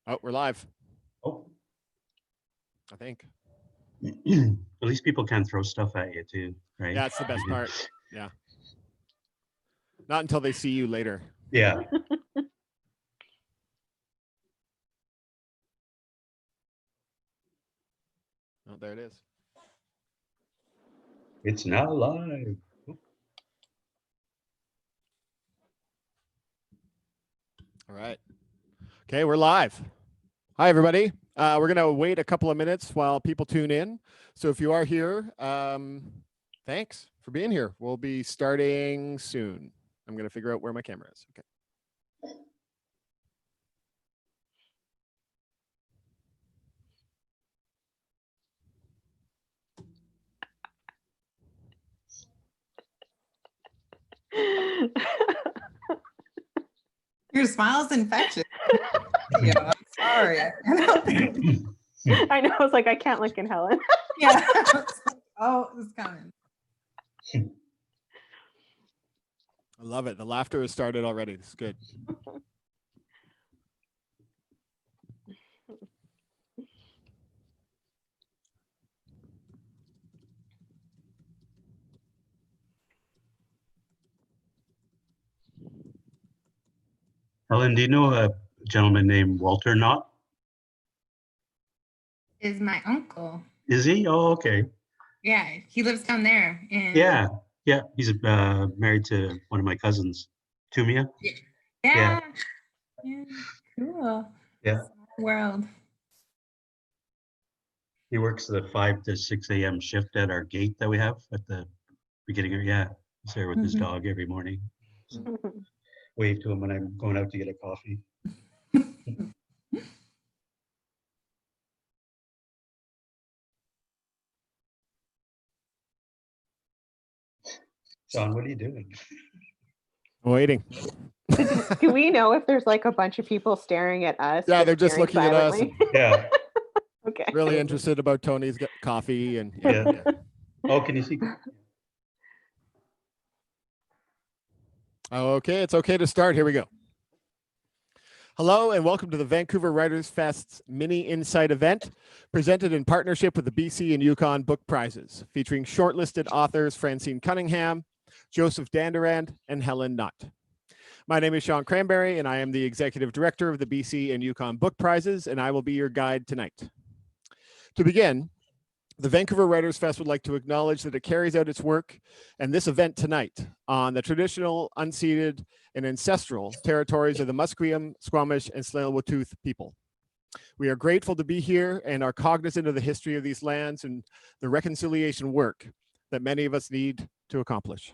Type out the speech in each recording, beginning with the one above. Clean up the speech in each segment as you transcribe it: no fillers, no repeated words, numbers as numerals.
Oh, we're live, Oh, I think. at least people can throw stuff at you too, right? Yeah, that's the best part. Yeah. Not until they see you later. Yeah. Oh, there it is. It's now live. All right. Okay, we're live. Hi, everybody. We're going to wait a couple of minutes while people tune in. So if you are here, thanks for being here. We'll be starting soon. I'm going to figure out where my camera is. Okay. Your smile's infectious. Yeah, I'm sorry. I know. I was like, I can't look at Helen. Yeah. Oh, it's coming. I love it. The laughter has started already. This is good. Helen, do you know a gentleman named Walter Knott? Is my uncle. Is he? Oh, okay. Yeah, he lives down there. Yeah, yeah. He's married to one of my cousins, Tumia. Yeah. Cool. Yeah. Small world. He works the 5 to 6 a.m. shift at our gate that we have at the beginning of, yeah. He's there with his dog every morning. Wave to him when I'm going out to get a coffee. Sean, what are you doing? Waiting. Do we know if there's like a bunch of people staring at us? Yeah, they're just looking silently? at us. Yeah. Okay. Really interested about Tony's coffee and Yeah. Oh, can you see? Okay, it's okay to start. Here we go. Hello and welcome to the Vancouver Writers Fest's mini-Incite event, presented in partnership with the BC and Yukon Book Prizes, featuring shortlisted authors Francine Cunningham, Joseph Dandurand, and Helen Knott. My name is Sean Cranberry, and I am the Executive Director of the BC and Yukon Book Prizes, and I will be your guide tonight. To begin, the Vancouver Writers Fest would like to acknowledge that it carries out its work and this event tonight on the traditional, unceded, and ancestral territories of the Musqueam, Squamish, and Tsleil-Waututh people. We are grateful to be here and are cognizant of the history of these lands and the reconciliation work that many of us need to accomplish.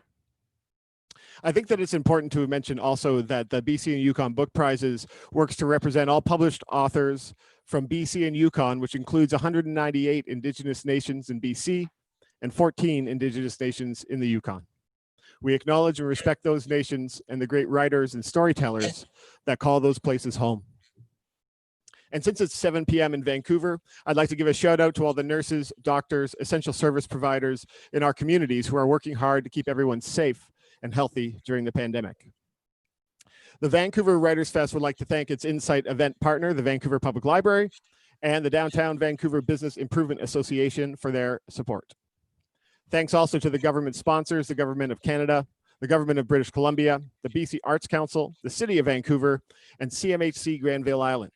I think that it's important to mention also that the BC and Yukon Book Prizes works to represent all published authors from BC and Yukon, which includes 198 Indigenous nations in BC and 14 Indigenous nations in the Yukon. We acknowledge and respect those nations and the great writers and storytellers that call those places home. And since it's 7 p.m. in Vancouver, I'd like to give a shout out to all the nurses, doctors, essential service providers in our communities who are working hard to keep everyone safe and healthy during the pandemic. The Vancouver Writers Fest would like to thank its Incite event partner, the Vancouver Public Library, and the Downtown Vancouver Business Improvement Association for their support. Thanks also to the government sponsors, the Government of Canada, the Government of British Columbia, the BC Arts Council, the City of Vancouver, and CMHC Granville Island.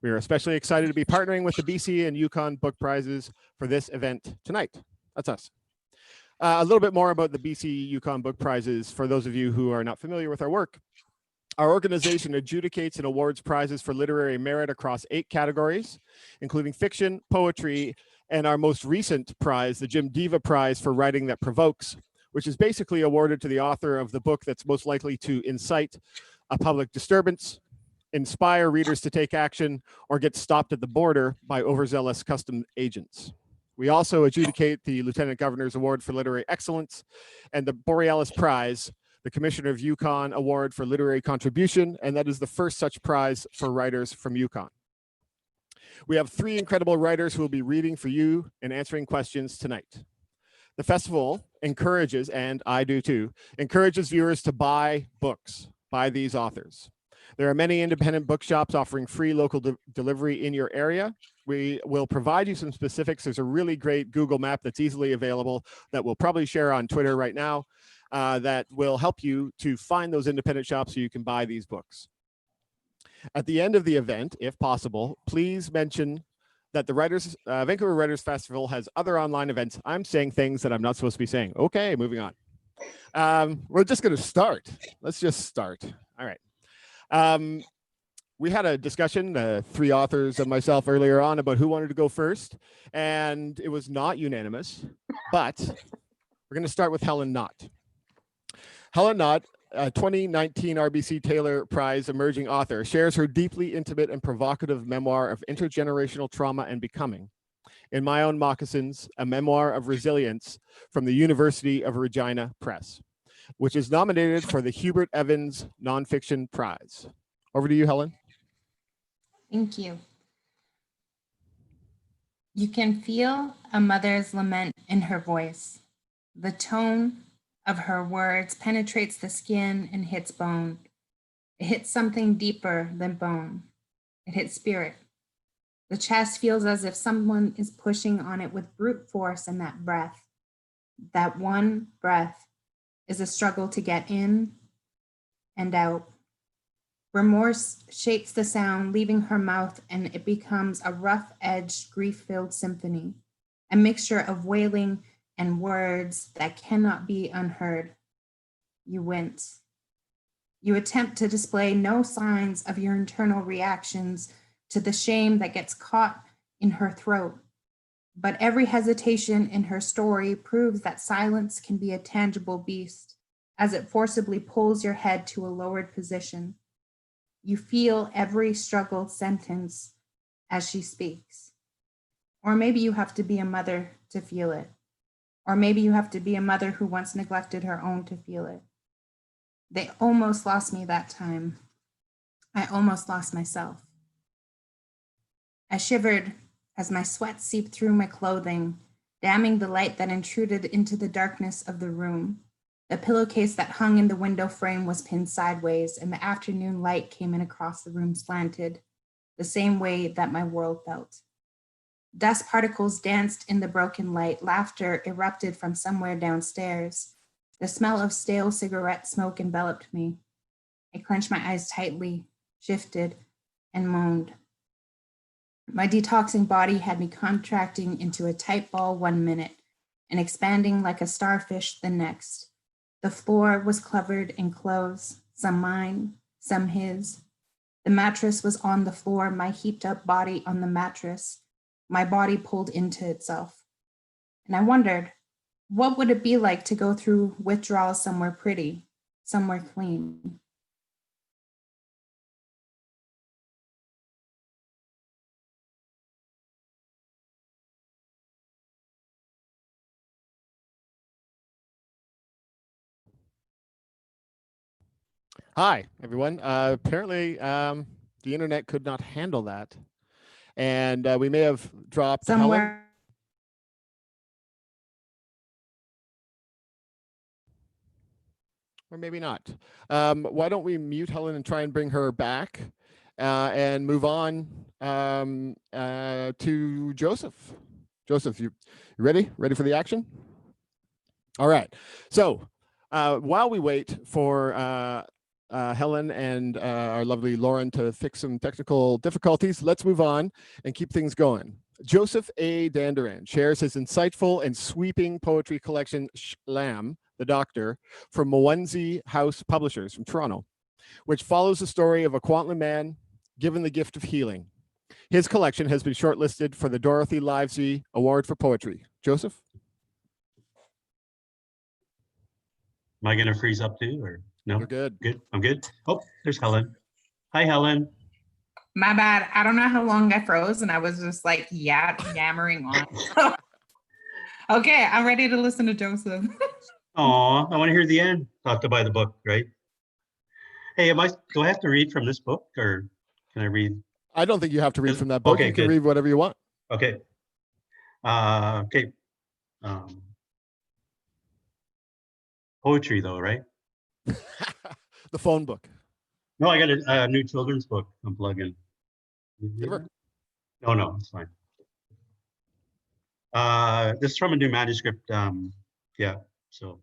We are especially excited to be partnering with the BC and Yukon Book Prizes for this event tonight. That's us. A little bit more about the BC Yukon Book Prizes for those of you who are not familiar with our work. Our organization adjudicates and awards prizes for literary merit across 8 categories, including fiction, poetry, and our most recent prize, the Jim Diva Prize for Writing That Provokes, which is basically awarded to the author of the book that's most likely to incite a public disturbance, inspire readers to take action, or get stopped at the border by overzealous customs agents. We also adjudicate the Lieutenant Governor's Award for Literary Excellence and the Borealis Prize, the Commissioner of Yukon Award for Literary Contribution, and that is the first such prize for writers from Yukon. We have 3 incredible writers who will be reading for you and answering questions tonight. The festival encourages, and I do too, encourages viewers to buy books by these authors. There are many independent bookshops offering free local delivery in your area. We will provide you some specifics. There's a really great Google map that's easily available that we'll probably share on Twitter right now that will help you to find those independent shops so you can buy these books. At the end of the event, if possible, please mention that the Vancouver Writers Festival has other online events. I'm saying things that I'm not supposed to be saying. Okay, moving on. We're just going to start. Let's just start. All right. We had a discussion, 3 authors and myself earlier on, about who wanted to go first, and it was not unanimous, but we're going to start with Helen Knott. Helen Knott, a 2019 RBC Taylor Prize emerging author, shares her deeply intimate and provocative memoir of intergenerational trauma and becoming in My Own Moccasins, a Memoir of Resilience from the University of Regina Press, which is nominated for the Hubert Evans Non-Fiction Prize. Over to you, Helen. Thank you. You can feel a mother's lament in her voice. The tone of her words penetrates the skin and hits bone. It hits something deeper than bone. It hits spirit. The chest feels as if someone is pushing on it with brute force, and that breath, that one breath, is a struggle to get in and out. Remorse shapes the sound, leaving her mouth, and it becomes a rough-edged, grief-filled symphony, a mixture of wailing and words that cannot be unheard. You wince. You attempt to display no signs of your internal reactions to the shame that gets caught in her throat. But every hesitation in her story proves that silence can be a tangible beast, as it forcibly pulls your head to a lowered position. You feel every struggled sentence as she speaks. Or maybe you have to be a mother to feel it. Or maybe you have to be a mother who once neglected her own to feel it. They almost lost me that time. I almost lost myself. I shivered as my sweat seeped through my clothing, damming the light that intruded into the darkness of the room. The pillowcase that hung in the window frame was pinned sideways, and the afternoon light came in across the room slanted, the same way that my world felt. Dust particles danced in the broken light. Laughter erupted from somewhere downstairs. The smell of stale cigarette smoke enveloped me. I clenched my eyes tightly, shifted, and moaned. My detoxing body had me contracting into a tight ball 1 minute and expanding like a starfish the next. The floor was covered in clothes, some mine, some his. The mattress was on the floor, my heaped up body on the mattress, my body pulled into itself. And I wondered, what would it be like to go through withdrawal somewhere pretty, somewhere clean? Hi, everyone. Apparently, the internet could not handle that. And we may have dropped Helen. Somewhere. Or maybe not. Why don't we mute Helen and try and bring her back and move on to Joseph. Joseph, you ready? Ready for the action? All right. So while we wait for Helen and our lovely Lauren to fix some technical difficulties, let's move on and keep things going. Joseph A. Dandurand shares his insightful and sweeping poetry collection, Shlam, the Doctor, from Mawenzi House Publishers from Toronto, which follows the story of a Kwantlen man given the gift of healing. His collection has been shortlisted for the Dorothy Livesay Award for Poetry. Joseph? Am I going to freeze up too, or no? You're good. Good. I'm good. Oh, there's Helen. Hi, Helen. My bad. I don't know how long I froze, and I was just like yammering on. Okay, I'm ready to listen to Joseph. Oh, I want to hear the end. Have to buy the book, right? Hey, do I have to read from this book, or can I read? I don't think you have to read from that book. Okay, you can good. read whatever you want. Okay. Okay. Poetry, though, right? The phone book. No, I got a new children's book I'm plugging. Never. No, it's fine. This is from a new manuscript. Yeah, so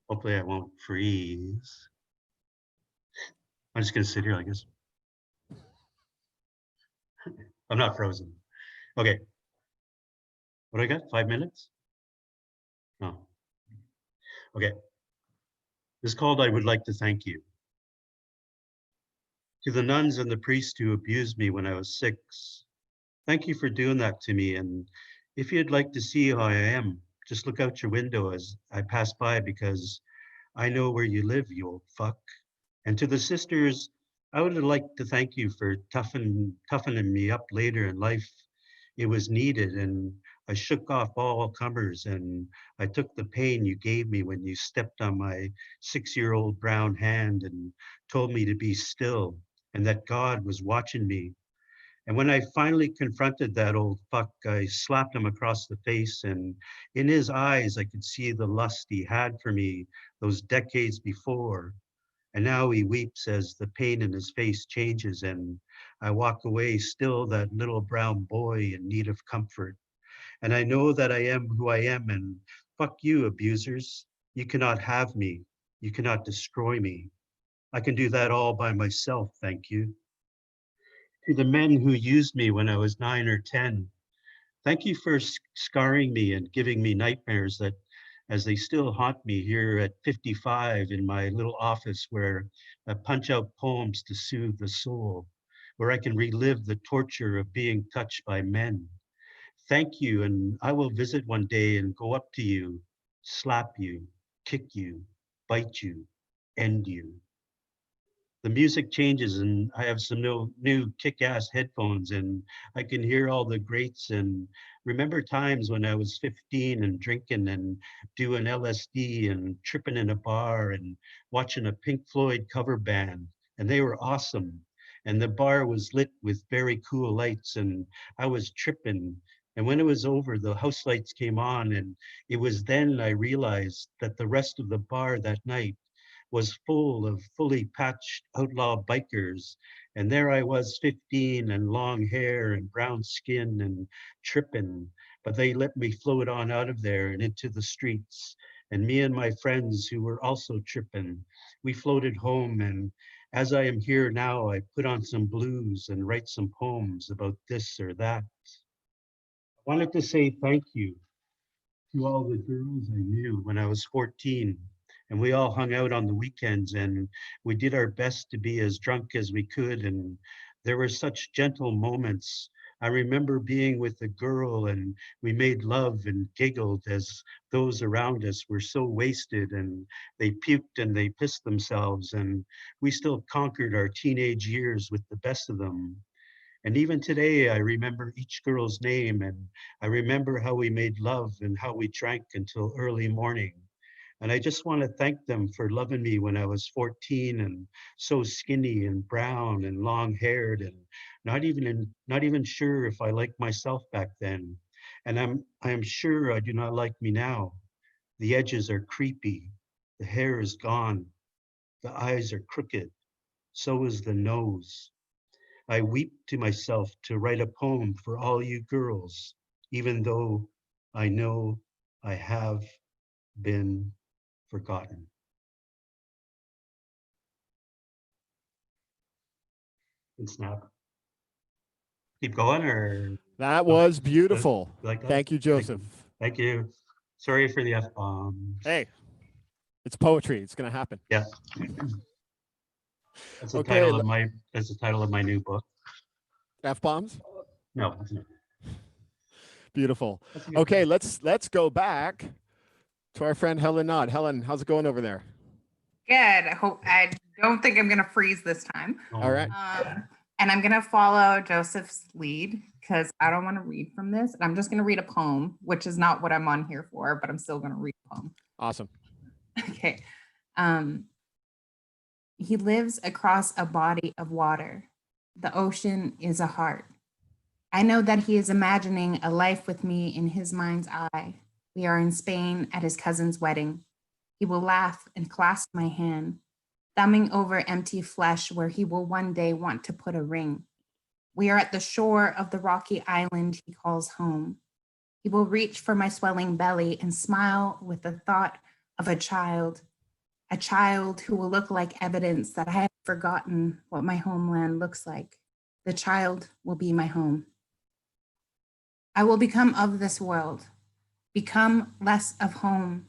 hopefully I won't freeze. I'm just gonna sit here, I guess. I'm not frozen. Okay. What do I got? 5 minutes? No. Okay. This is called I Would Like to Thank You. To the nuns and the priest who abused me when I was 6, thank you for doing that to me. And if you'd like to see how I am, just look out your window as I pass by, because I know where you live, you old fuck. And to the sisters, I would like to thank you for toughening me up later in life. It was needed, and I shook off all comers, and I took the pain you gave me when you stepped on my 6-year-old brown hand and told me to be still and that God was watching me. And when I finally confronted that old fuck, I slapped him across the face, and in his eyes, I could see the lust he had for me those decades before. And now he weeps as the pain in his face changes, and I walk away still that little brown boy in need of comfort. And I know that I am who I am, and fuck you, abusers. You cannot have me. You cannot destroy me. I can do that all by myself, thank you. To the men who used me when I was 9 or 10, thank you for scarring me and giving me nightmares that, as they still haunt me here at 55 in my little office where I punch out poems to soothe the soul, where I can relive the torture of being touched by men. Thank you, and I will visit one day and go up to you, slap you, kick you, bite you, end you. The music changes, and I have some new kick-ass headphones, and I can hear all the greats and remember times when I was 15 and drinking and doing LSD and tripping in a bar and watching a Pink Floyd cover band, and they were awesome. And the bar was lit with very cool lights, and I was tripping. And when it was over, the house lights came on, and it was then I realized that the rest of the bar that night was full of fully patched outlaw bikers. And there I was, 15 and long hair and brown skin and tripping, but they let me float on out of there and into the streets. And me and my friends who were also tripping, we floated home. And as I am here now, I put on some blues and write some poems about this or that. I wanted to say thank you to all the girls I knew when I was 14. And we all hung out on the weekends, and we did our best to be as drunk as we could. And there were such gentle moments. I remember being with a girl, and we made love and giggled as those around us were so wasted, and they puked and they pissed themselves. And we still conquered our teenage years with the best of them. And even today, I remember each girl's name, and I remember how we made love and how we drank until early morning. And I just want to thank them for loving me when I was 14 and so skinny and brown and long haired and not even sure if I liked myself back then. And I'm sure I do not like me now. The edges are creepy, the hair is gone, the eyes are crooked, so is the nose. I weep to myself to write a poem for all you girls, even though I know I have been forgotten. And snap. Keep going, or That was beautiful. like that? Thank you, Joseph. Thank you. Sorry for the F-bomb. Hey, it's poetry. It's going to happen. Yeah. That's the Okay, title of my new book. F-bombs? No, it's not. Beautiful. That's a good Okay, one. let's go back to our friend Helen Knott. Helen, how's it going over there? Good. I don't think I'm going to freeze this time. All right. And I'm going to follow Joseph's lead because I don't want to read from this. And I'm just going to read a poem, which is not what I'm on here for, but I'm still going to read a poem. Awesome. Okay. He lives across a body of water. The ocean is a heart. I know that he is imagining a life with me in his mind's eye. We are in Spain at his cousin's wedding. He will laugh and clasp my hand. thumbing over empty flesh where he will one day want to put a ring. We are at the shore of the rocky island he calls home. He will reach for my swelling belly and smile with the thought of a child who will look like evidence that I have forgotten what my homeland looks like. The child will be my home. I will become of this world, become less of home,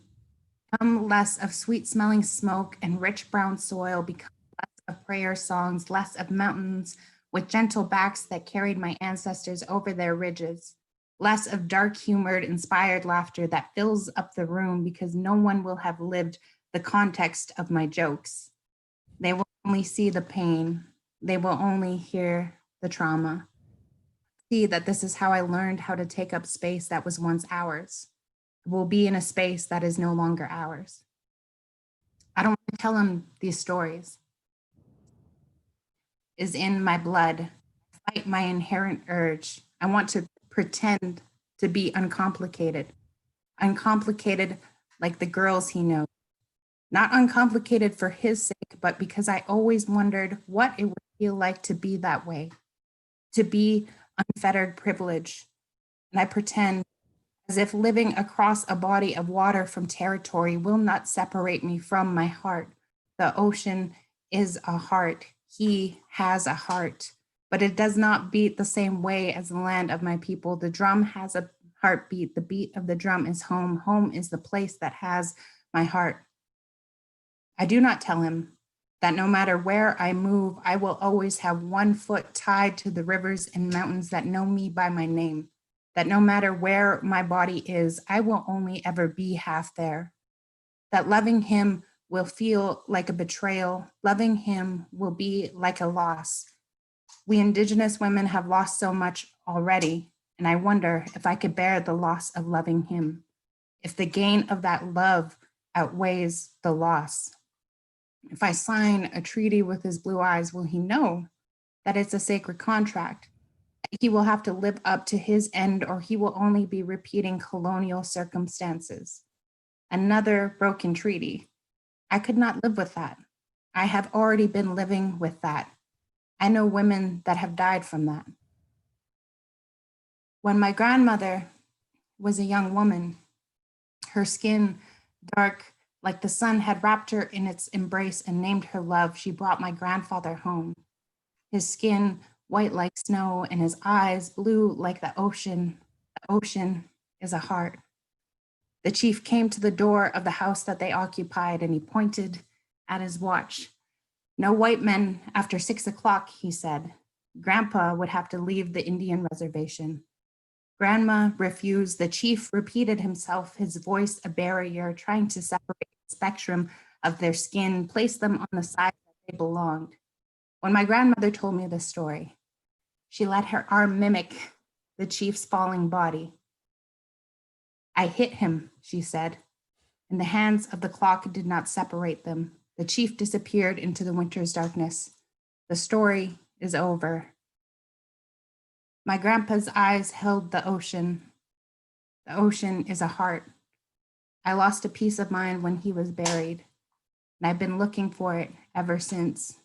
become less of sweet smelling smoke and rich brown soil, become less of prayer songs, less of mountains with gentle backs that carried my ancestors over their ridges, less of dark humored, inspired laughter that fills up the room because no one will have lived the context of my jokes. They will only see the pain. They will only hear the trauma. See that this is how I learned how to take up space that was once ours. It will be in a space that is no longer ours. I don't want to tell him these stories. Is in my blood. Fight my inherent urge. I want to pretend to be uncomplicated. Uncomplicated like the girls he knows. Not uncomplicated for his sake, but because I always wondered what it would feel like to be that way, to be unfettered privilege. And I pretend as if living across a body of water from territory will not separate me from my heart. The ocean is a heart. He has a heart, but it does not beat the same way as the land of my people. The drum has a heartbeat. The beat of the drum is home. Home is the place that has my heart. I do not tell him that no matter where I move, I will always have one foot tied to the rivers and mountains that know me by my name, that no matter where my body is, I will only ever be half there, that loving him will feel like a betrayal. Loving him will be like a loss. We Indigenous women have lost so much already, and I wonder if I could bear the loss of loving him, if the gain of that love outweighs the loss. If I sign a treaty with his blue eyes, will he know that it's a sacred contract? He will have to live up to his end, or he will only be repeating colonial circumstances. Another broken treaty. I could not live with that. I have already been living with that. I know women that have died from that. When my grandmother was a young woman, her skin dark like the sun had wrapped her in its embrace and named her love, she brought my grandfather home. His skin white like snow and his eyes blue like the ocean. The ocean is a heart. The chief came to the door of the house that they occupied and he pointed at his watch. No white men after 6 o'clock, he said. Grandpa would have to leave the Indian reservation. Grandma refused. The chief repeated himself, his voice a barrier, trying to separate the spectrum of their skin, place them on the side that they belonged. When my grandmother told me this story, she let her arm mimic the chief's falling body. I hit him, she said, and the hands of the clock did not separate them. The chief disappeared into the winter's darkness. The story is over. My grandpa's eyes held the ocean. The ocean is a heart. I lost a piece of mine when he was buried, and I've been looking for it ever since.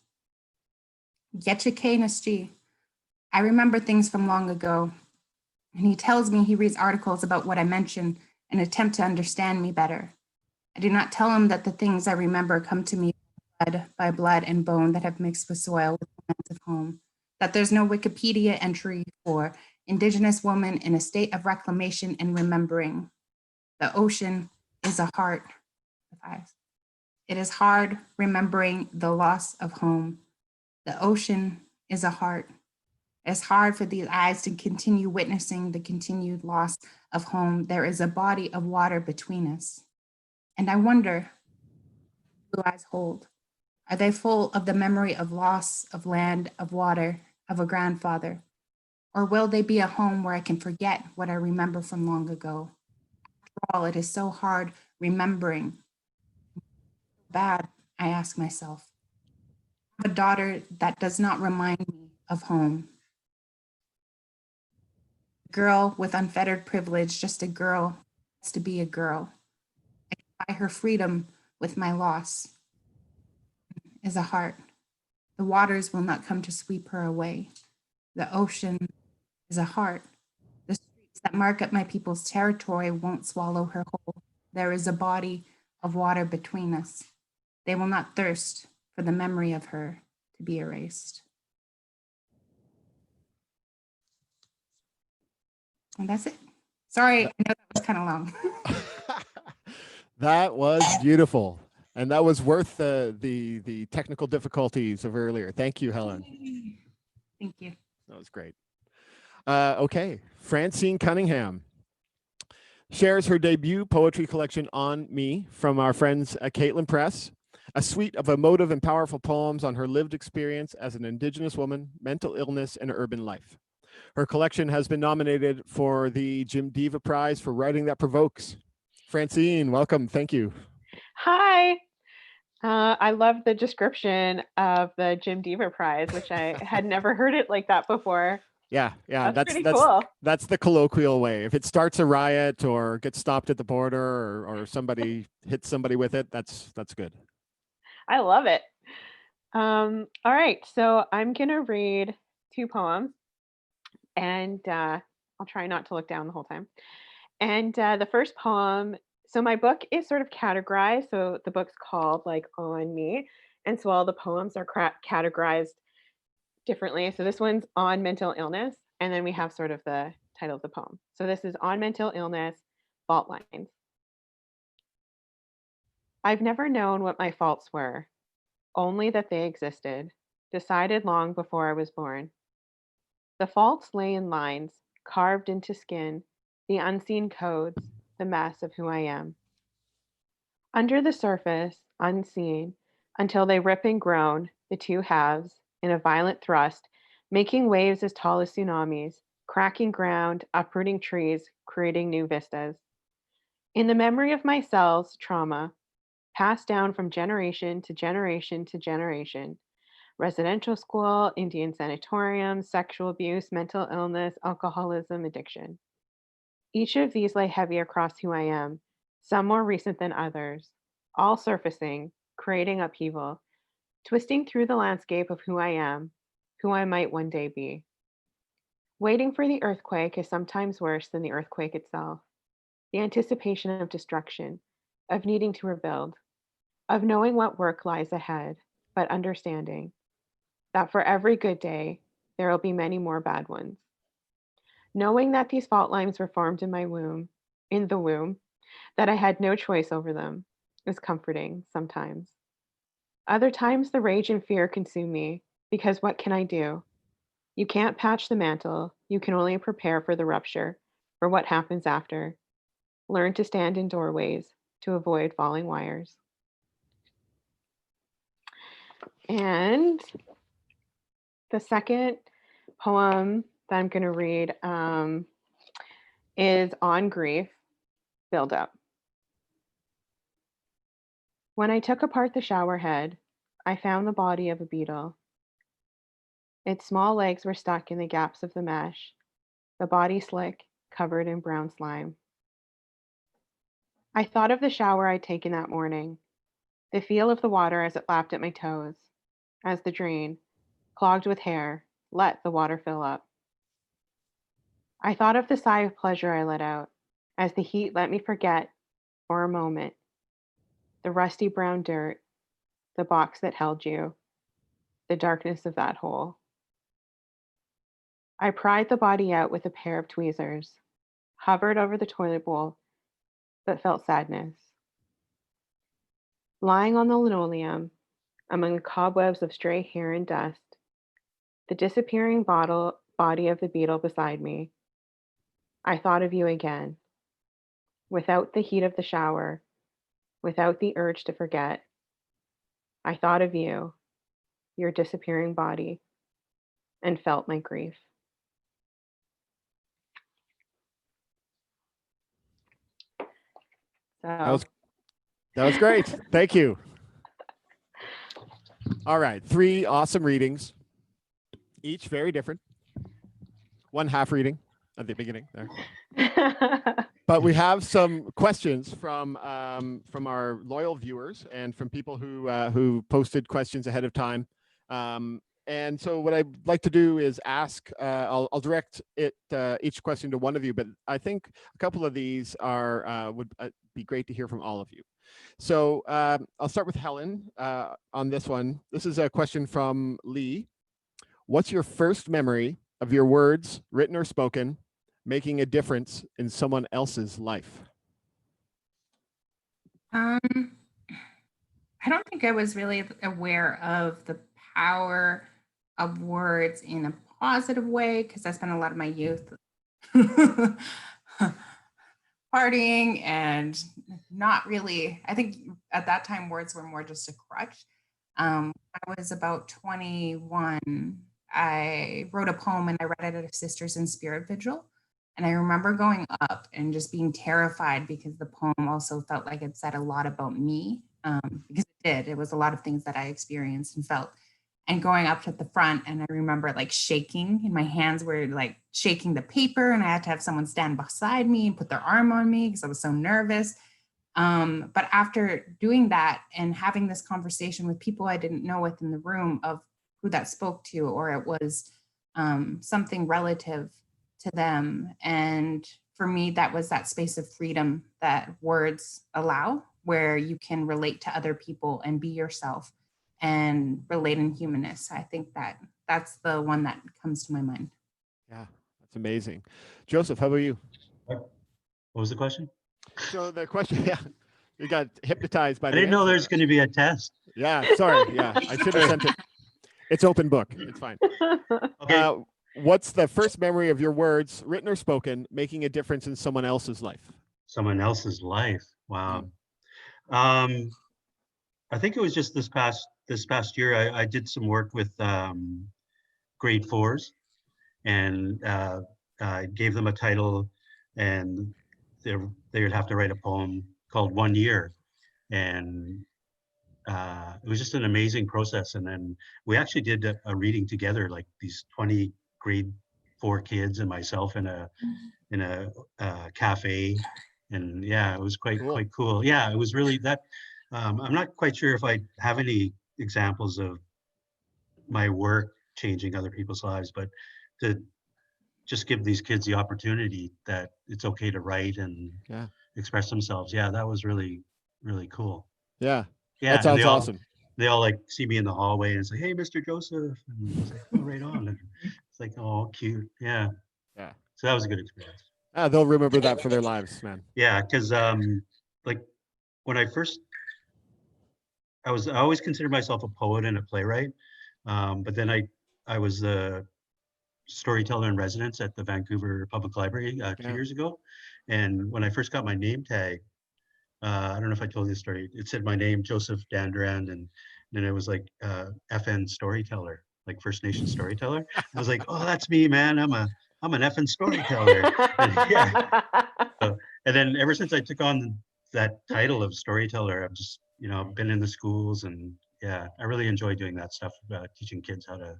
Getchike. I remember things from long ago, and he tells me he reads articles about what I mention and attempt to understand me better. I do not tell him that the things I remember come to me by blood and bone that have mixed with soil with the lands of home, that there's no Wikipedia entry for Indigenous woman in a state of reclamation and remembering. The ocean is a heart. It is hard remembering the loss of home. The ocean is a heart. It's hard for these eyes to continue witnessing the continued loss of home. There is a body of water between us. And I wonder, blue eyes hold, are they full of the memory of loss, of land, of water, of a grandfather? Or will they be a home where I can forget what I remember from long ago? After all, it is so hard remembering. Bad, I ask myself. I have a daughter that does not remind me of home. A girl with unfettered privilege, just a girl has to be a girl. I can buy her freedom with my loss. is a heart. The waters will not come to sweep her away. The ocean is a heart. The streets that mark up my people's territory won't swallow her whole. There is a body of water between us. They will not thirst for the memory of her to be erased. And that's it. Sorry, I know that was kind of long. That was beautiful. And that was worth the technical difficulties of earlier. Thank you, Helen. Thank you. That was great. Okay, Francine Cunningham shares her debut poetry collection On Me from our friends at Kwantlen Press, a suite of emotive and powerful poems on her lived experience as an Indigenous woman, mental illness, and urban life. Her collection has been nominated for the Jim Diva Prize for Writing That Provokes. Francine, welcome. Thank you. Hi. I love the description of the Jim Diva Prize, which I had never heard it like that before. Yeah, That's pretty cool. That's the colloquial way. If it starts a riot or gets stopped at the border or somebody hits somebody with it, that's good. I love it. All right, so I'm gonna read 2 poems, and I'll try not to look down the whole time. And the first poem, so my book is sort of categorized. So the book's called like On Me, and so all the poems are categorized differently. So this one's on mental illness, and then we have sort of the title of the poem. So this is on mental illness, fault lines. I've never known what my faults were, only that they existed, decided long before I was born. The faults lay in lines, carved into skin, the unseen codes, the mess of who I am. Under the surface, unseen, until they rip and groan, the two halves, in a violent thrust, making waves as tall as tsunamis, cracking ground, uprooting trees, creating new vistas. In the memory of my cells, trauma, passed down from generation to generation to generation. Residential school, Indian sanatorium, sexual abuse, mental illness, alcoholism, addiction. Each of these lay heavy across who I am, some more recent than others, all surfacing, creating upheaval, twisting through the landscape of who I am, who I might one day be. Waiting for the earthquake is sometimes worse than the earthquake itself. The anticipation of destruction, of needing to rebuild, of knowing what work lies ahead, but understanding that for every good day, there will be many more bad ones. Knowing that these fault lines were formed in my womb, that I had no choice over them, is comforting sometimes. Other times, the rage and fear consume me, because what can I do? You can't patch the mantle, you can only prepare for the rupture, for what happens after. Learn to stand in doorways, to avoid falling wires. And the second poem that I'm going to read is On Grief, Build Up. When I took apart the shower head, I found the body of a beetle. Its small legs were stuck in the gaps of the mesh, the body slick, covered in brown slime. I thought of the shower I'd taken that morning, the feel of the water as it lapped at my toes, as the drain, clogged with hair, let the water fill up. I thought of the sigh of pleasure I let out, as the heat let me forget, for a moment, the rusty brown dirt, the box that held you, the darkness of that hole. I pried the body out with a pair of tweezers, hovered over the toilet bowl, but felt sadness. Lying on the linoleum, among the cobwebs of stray hair and dust, the disappearing body of the beetle beside me, I thought of you again. Without the heat of the shower, without the urge to forget, I thought of you, your disappearing body, and felt my grief. So That was great. Thank you. All right, 3 awesome readings, each very different. One half reading at the beginning there. But we have some questions from our loyal viewers and from people who posted questions ahead of time. And so what I'd like to do is ask, I'll direct each question to one of you, but I think a couple of these would be great to hear from all of you. So I'll start with Helen on this one. This is a question from Lee. What's your first memory of your words, written or spoken, making a difference in someone else's life? I don't think I was really aware of the power of words in a positive way, because I spent a lot of my youth partying and not really, I think at that time words were more just a crutch. I was about 21. I wrote a poem and I read it at a Sisters in Spirit vigil. And I remember going up and just being terrified because the poem also felt like it said a lot about me, because it did. It was a lot of things that I experienced and felt. And going up to the front, and I remember like shaking, and my hands were like shaking the paper, and I had to have someone stand beside me and put their arm on me because I was so nervous. But after doing that and having this conversation with people I didn't know within the room of who that spoke to, or it was something relative to them. And for me, that was that space of freedom that words allow, where you can relate to other people and be yourself and relate in humanness. I think that's the one that comes to my mind. Yeah, that's amazing. Joseph, how about you? What was the question? So the question, yeah, you got hypnotized by I the didn't know answer. there's going to be a test. Yeah, sorry. Yeah, I should have sent it. It's open book. It's fine. Okay. What's the first memory of your words, written or spoken, making a difference in someone else's life? Someone else's life. Wow. I think it was just this past year. I did some work with grade 4s, and I gave them a title, and they would have to write a poem called 1 Year, and it was just an amazing process. And then we actually did a reading together, like these 20 grade 4 kids and myself in a cafe, and yeah, it was quite cool. Yeah, it was really that. I'm not quite sure if I have any examples of my work changing other people's lives, but to just give these kids the opportunity that it's okay to write and express themselves. Yeah, that was really, really cool. Yeah, yeah, that sounds awesome. They all like see me in the hallway and say, "Hey, Mr. Joseph," and it's like, "Oh, right on." And it's like, "Oh, cute." Yeah. So that was a good experience. They'll remember that for their lives, man. Yeah, because like when I always considered myself a poet and a playwright, but then I was the storyteller in residence at the Vancouver Public Library 2 years ago, and when I first got my name tag, I don't know if I told you the story. It said my name, Joseph Dandurand, and then it was like FN storyteller, like First Nation storyteller. I was like, "Oh, that's me, man. I'm an effing storyteller." Yeah. So, and then ever since I took on that title of storyteller, I've just been in the schools, and yeah, I really enjoy doing that stuff, teaching kids how to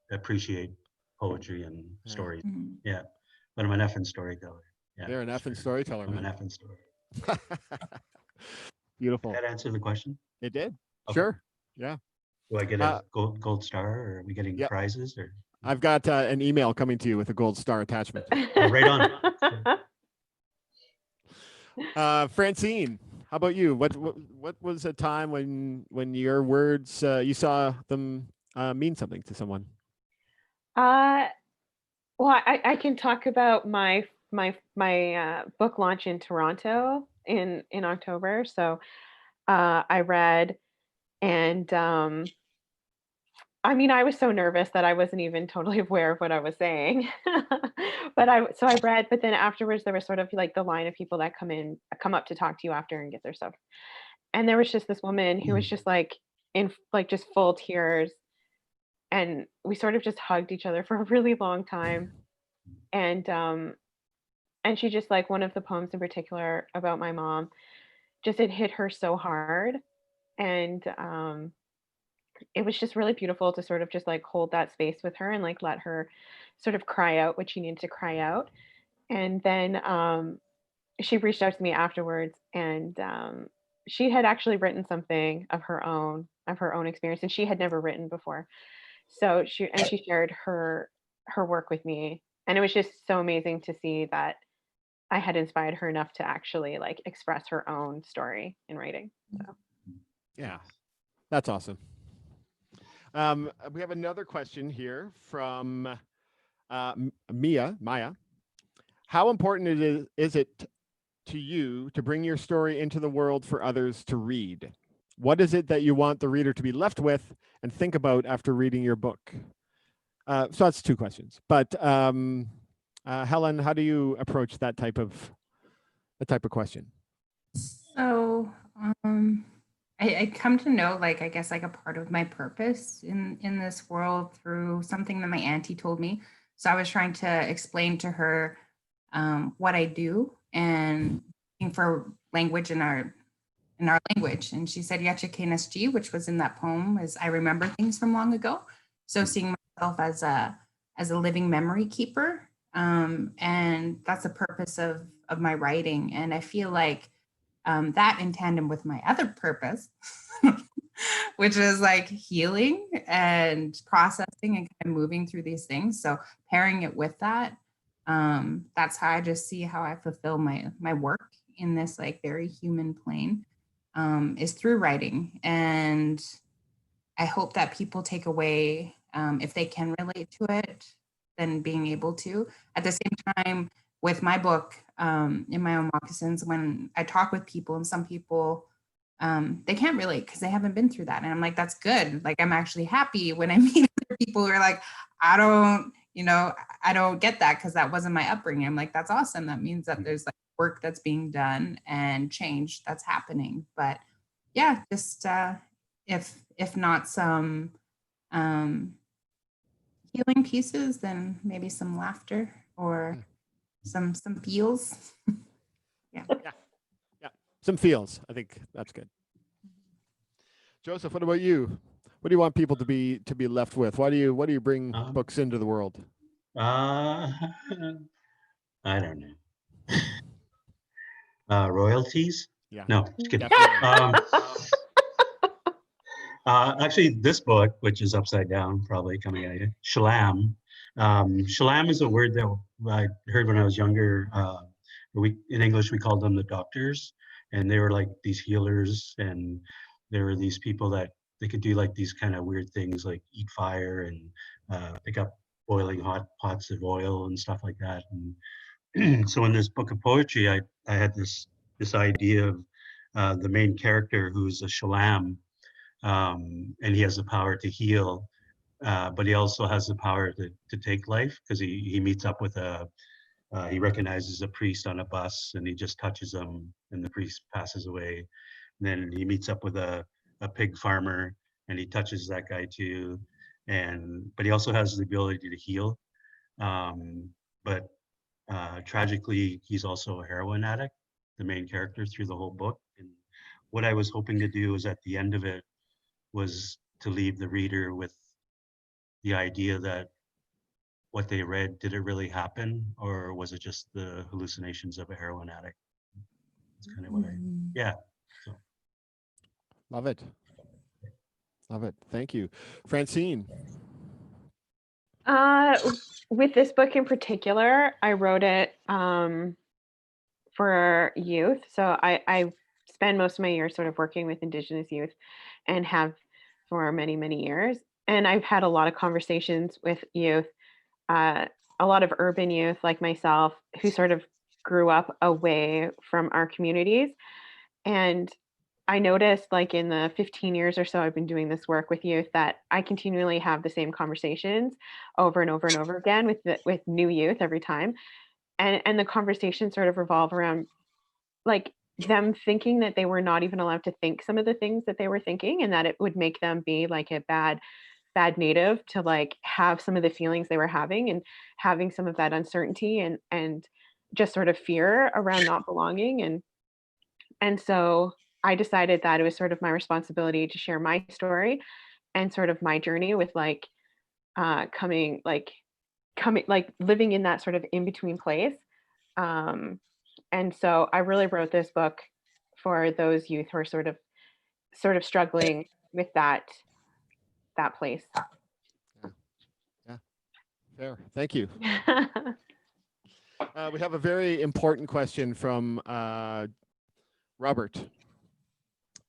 appreciate poetry and stories. Yeah, but I'm an effing storyteller. Yeah, you're an effing storyteller, I'm man. an effing storyteller. Beautiful. Did that answer the question? It did. Okay. Sure. Yeah. Do I get a gold star, or are we getting prizes? Or I've got an email coming to you with a gold star attachment. Oh, right on. Francine, how about you? What was a time when your words you saw them mean something to someone? Well, I can talk about my book launch in Toronto in October. So I read, and I mean, I was so nervous that I wasn't even totally aware of what I was saying. But I read, but then afterwards there was sort of like the line of people that come up to talk to you after and get their stuff. And there was just this woman who was just like in like just full tears, and we sort of just hugged each other for a really long time. And she just, like, one of the poems in particular about my mom, just it hit her so hard. And it was just really beautiful to sort of just like hold that space with her and like let her sort of cry out what she needed to cry out. And then she reached out to me afterwards, and she had actually written something of her own experience, and she had never written before. So she shared her work with me, and it was just so amazing to see that I had inspired her enough to actually like express her own story in writing. So Yeah, that's awesome. We have another question here from Maya. How important is it to you to bring your story into the world for others to read? What is it that you want the reader to be left with and think about after reading your book? So that's two questions. But Helen, how do you approach that type of question? So I come to know, like, I guess, like a part of my purpose in this world through something that my auntie told me. So I was trying to explain to her what I do and looking for language in our language. And she said Yachikinesji, which was in that poem, is I remember things from long ago. So seeing myself as a living memory keeper. And that's the purpose of my writing. And I feel like that in tandem with my other purpose, which is like healing and processing and kind of moving through these things. So pairing it with that, that's how I just see how I fulfill my work in this like very human plane, is through writing. And I hope that people take away, if they can relate to it, then being able to. At the same time, with my book, in My Own Moccasins, when I talk with people, and some people, they can't relate because they haven't been through that. And I'm like, that's good. Like, I'm actually happy when I meet other people who are like, I don't get that because that wasn't my upbringing. I'm like, that's awesome. That means that there's like work that's being done and change that's happening. But yeah, just if not some healing pieces, then maybe some laughter or some feels. Yeah. Some feels. I think that's good. Joseph, what about you? What do you want people to be left with? What do you bring books into the world? I don't know. Royalties? Yeah. No, just kidding. Definitely. Actually, this book, which is upside down, probably coming at you, Shalam. Shalam is a word that I heard when I was younger. In English, we called them the doctors, and they were like these healers, and there were these people that they could do like these kind of weird things, like eat fire and pick up boiling hot pots of oil and stuff like that. And so in this book of poetry, I had this idea of the main character who's a Shalam. And he has the power to heal, but he also has the power to take life because he meets up with he recognizes a priest on a bus and he just touches him and the priest passes away. And then he meets up with a pig farmer and he touches that guy too. But he also has the ability to heal. But tragically, he's also a heroin addict, the main character through the whole book. And what I was hoping to do is at the end of it, was to leave the reader with the idea that what they read, did it really happen? Or was it just the hallucinations of a heroin addict? That's kind of what yeah. So. Love it. Love it. Thank you. Francine. With this book in particular, I wrote it for youth. So I spend most of my years sort of working with Indigenous youth and have for many, many years. And I've had a lot of conversations with youth, a lot of urban youth like myself, who sort of grew up away from our communities. And I noticed, like, in the 15 years or so I've been doing this work with youth, that I continually have the same conversations over and over and over again with new youth every time. And the conversations sort of revolve around like them thinking that they were not even allowed to think some of the things that they were thinking, and that it would make them be like a bad native to like have some of the feelings they were having, and having some of that uncertainty and just sort of fear around not belonging. And so I decided that it was sort of my responsibility to share my story and sort of my journey with like coming like living in that sort of in between place, And so I really wrote this book for those youth who are sort of struggling with that place. Yeah. Fair. Thank you. We have a very important question from Robert.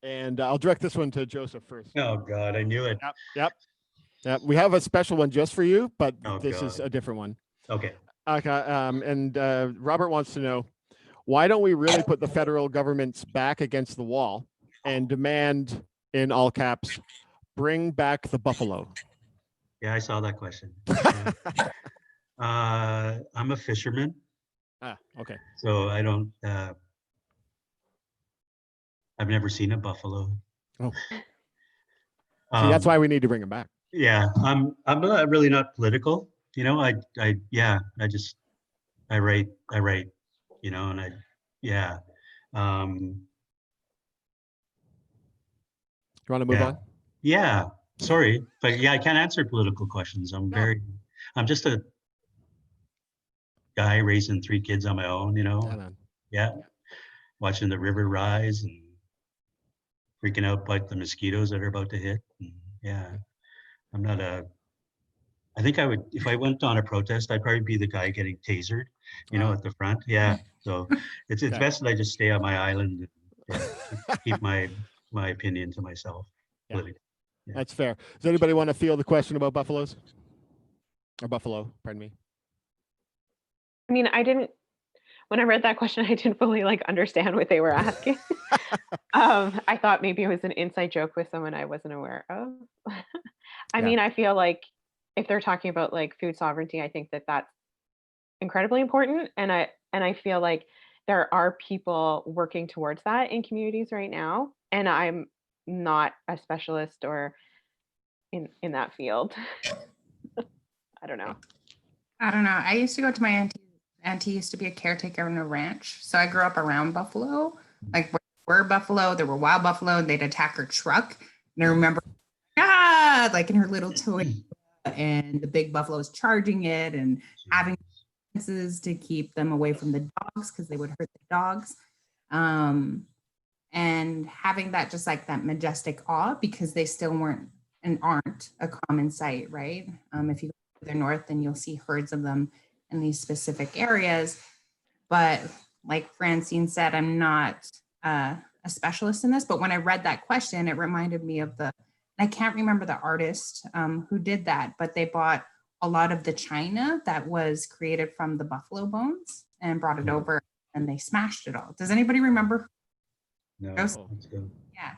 And I'll direct this one to Joseph first. Oh God, I knew it. Yep. We have a special one just for you, but Oh, this God. is a different one. Okay. Robert wants to know, why don't we really put the federal government's back against the wall and demand, in all caps, bring back the buffalo? Yeah, I saw that question. I'm a fisherman, Okay. so I don't. I've never seen a buffalo. Oh. See, that's why we need to bring him back. Yeah, I'm not really not political. You know, I just I write, you know, and yeah. You want to move on? Yeah, sorry, but yeah, I can't answer political questions. I'm just a guy raising 3 kids on my own, you know. Yeah, watching the river rise and freaking out about the mosquitoes that are about to hit. And yeah, I'm not I think I would, if I went on a protest, I'd probably be the guy getting tasered, you know, at the front. Yeah, so it's best that I just stay on my island and keep my opinion to myself. Yeah. Yeah. That's fair. Does anybody want to field the question about buffaloes? Or buffalo, pardon me. I mean, when I read that question, I didn't fully understand what they were asking. I thought maybe it was an inside joke with someone I wasn't aware of. I mean, I feel like if they're talking about food sovereignty, I think that that's incredibly important. And I feel like there are people working towards that in communities right now. And I'm not a specialist or in that field. I don't know. I used to go to my auntie. Auntie used to be a caretaker on a ranch. So I grew up around buffalo. Like there were buffalo, there were wild buffalo, and they'd attack her truck. And I remember, like in her little toy, and the big buffaloes charging it and having fences to keep them away from the dogs because they would hurt the dogs. And having that just that majestic awe because they still weren't and aren't a common sight, right? If you go further north, then you'll see herds of them in these specific areas. But like Francine said, I'm not a specialist in this, but when I read that question, it reminded me of I can't remember the artist who did that, but they bought a lot of the china that was created from the buffalo bones and brought it over and they smashed it all. Does anybody remember? No. Yeah.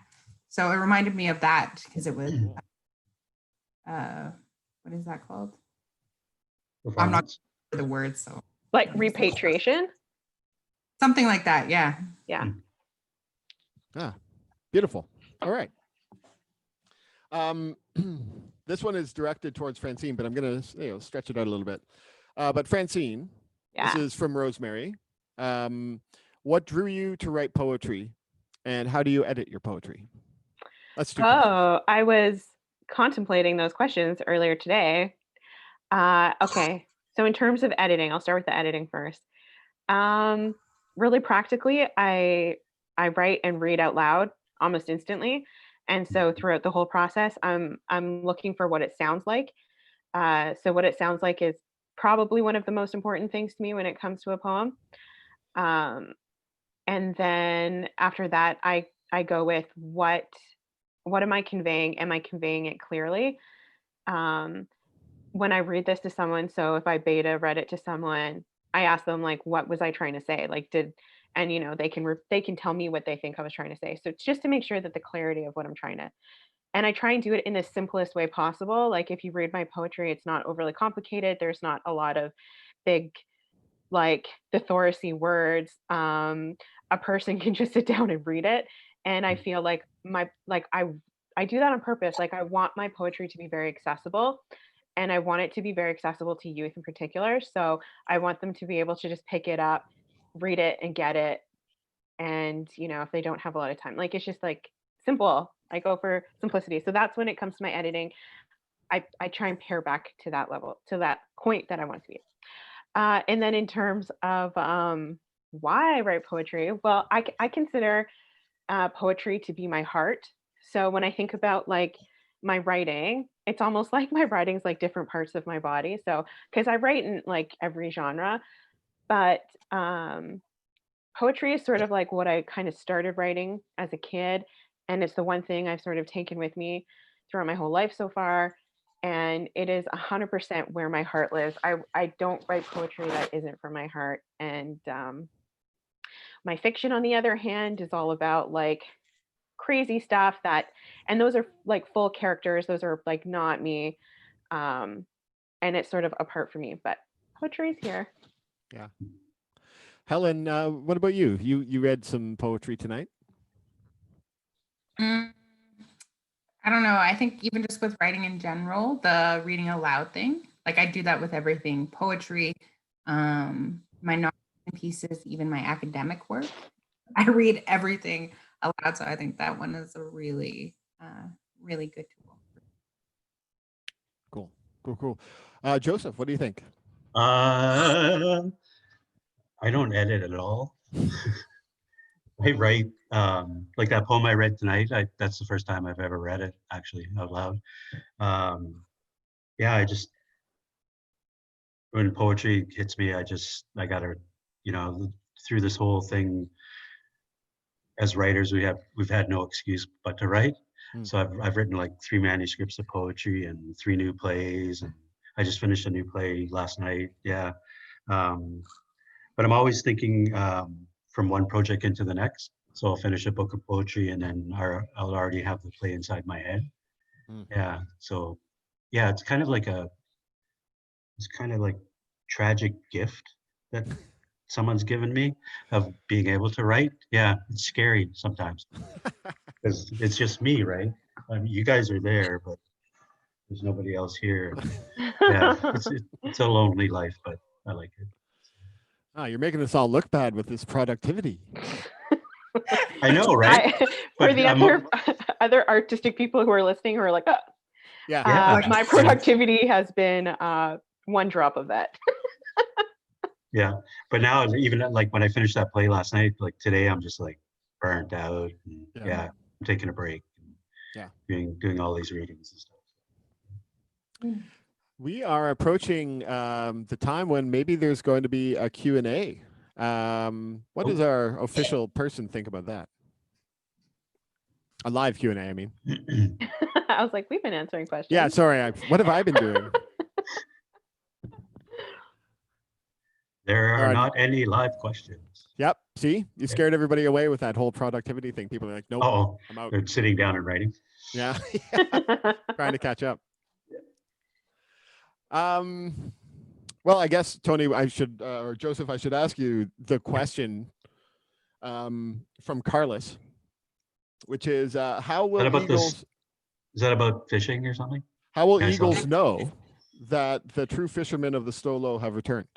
So it reminded me of that because it was, what is that called? I'm not sure the word, so. Repatriation? Something like that, yeah. Yeah. Beautiful. All right. This one is directed towards Francine, but I'm going to stretch it out a little bit. But Francine, this is from Rosemary. What drew you to write poetry, and how do you edit your poetry? Let's do. I was contemplating those questions earlier today. Okay, so in terms of editing, I'll start with the editing first. Really practically, I write and read out loud almost instantly. And so throughout the whole process, I'm looking for what it sounds like. So what it sounds like is probably one of the most important things to me when it comes to a poem. And then after that, I go with what am I conveying? Am I conveying it clearly? When I read this to someone, so if I beta read it to someone, I ask them what was I trying to say? And they can tell me what they think I was trying to say. So it's just to make sure that the clarity of what I'm trying to, and I try and do it in the simplest way possible. Like if you read my poetry, it's not overly complicated. There's not a lot of big, thesaurus-y words. A person can just sit down and read it. And I feel like I do that on purpose. I want my poetry to be very accessible. And I want it to be very accessible to youth in particular. So I want them to be able to just pick it up, read it and get it. And, if they don't have a lot of time, it's just simple. I go for simplicity. So that's when it comes to my editing. I try and pare back to that level, to that point that I want it to be. And then in terms of why I write poetry. Well, I consider poetry to be my heart. So when I think about like my writing, it's almost like my writing's like different parts of my body. So because I write in like every genre, but poetry is sort of like what I kind of started writing as a kid, and it's the one thing I've sort of taken with me throughout my whole life so far. And it is 100% where my heart lives. I don't write poetry that isn't from my heart. And my fiction, on the other hand, is all about like crazy stuff that, and those are like full characters. Those are like not me. And it's sort of apart from me, but poetry's here. Yeah. Helen, what about you? You read some poetry tonight? Mm, I don't know. I think even just with writing in general, the reading aloud thing, like I do that with everything, poetry, my nonfiction pieces, even my academic work. I read everything aloud. So I think that one is a really, really good tool. Cool. Joseph, what do you think? I don't edit at all. I write like that poem I read tonight. That's the first time I've ever read it actually out loud. Yeah, I just, when poetry hits me, I gotta, through this whole thing as writers, we've had no excuse but to write. So I've written like 3 manuscripts of poetry and 3 new plays, and I just finished a new play last night. Yeah. But I'm always thinking from one project into the next. So I'll finish a book of poetry and then I'll already have the play inside my head. Yeah. So yeah, it's kind of like tragic gift that someone's given me of being able to write. Yeah, it's scary sometimes because it's just me, right? I mean, you guys are there, but there's nobody else here. Yeah, it's a lonely life, but I like it. Oh, you're making us all look bad with this productivity. I know, right? For the other artistic people who are listening, who are like, oh, yeah, my productivity has been one drop of that. Yeah, but now even like when I finished that play last night, like today, I'm just like burnt out. And, yeah, I'm taking a break. And doing all these readings and stuff. We are approaching the time when maybe there's going to be a Q&A. What does our official person think about that? A live Q&A, I mean. I was like, we've been answering questions. Yeah, sorry. What have I been doing? There are not any live questions. Yep. See, you scared everybody away with that whole productivity thing. People are like, nope, I'm out. They're sitting down and writing. Yeah. Trying to catch up. Well, I guess, Tony, or Joseph, I should ask you the question from Carlos, which is, how will eagles... Is that about fishing or something? How will eagles know that the true fishermen of the Stolo have returned?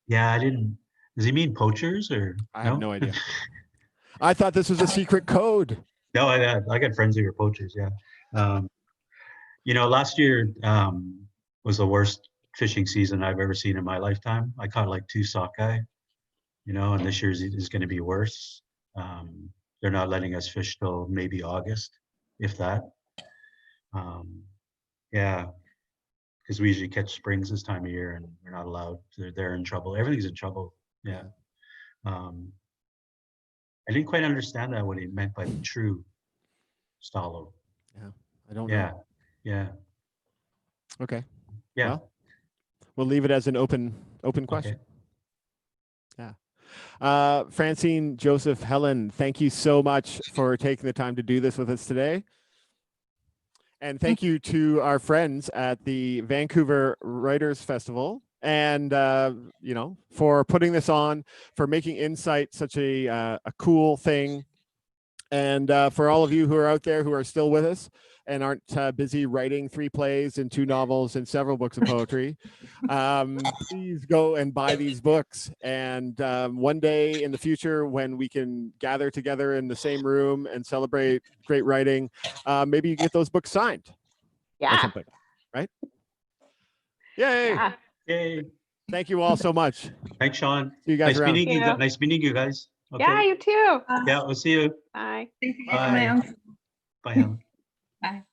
Yeah, I didn't. Does he mean poachers or? I have no idea. I thought this was a secret code. No, I got friends who are poachers. Yeah. Last year was the worst fishing season I've ever seen in my lifetime. I caught like 2 sockeye, and this year's is going to be worse. They're not letting us fish till maybe August, if that. Yeah, because we usually catch springs this time of year and we're not allowed. They're in trouble. Everything's in trouble. Yeah. I didn't quite understand that, what he meant by the true Stalo. Yeah, I don't know. Yeah. Okay. Yeah. Well, we'll leave it as an open question. Okay. Yeah. Francine, Joseph, Helen, thank you so much for taking the time to do this with us today. And thank you to our friends at the Vancouver Writers Festival and, for putting this on, for making Incite such a cool thing. And for all of you who are out there who are still with us and aren't busy writing 3 plays and 2 novels and several books of poetry, please go and buy these books. And one day in the future, when we can gather together in the same room and celebrate great writing, maybe you get those books signed. Yeah. Or something, right? Yay. Yeah. Yay. Thank you all so much. Thanks, Sean. See you guys Nice around. meeting you. Yeah. Nice meeting you guys. Okay. Yeah, you too. Yeah, we'll see you. Bye. Thank you, Bye. my own. Bye, Helen. Bye.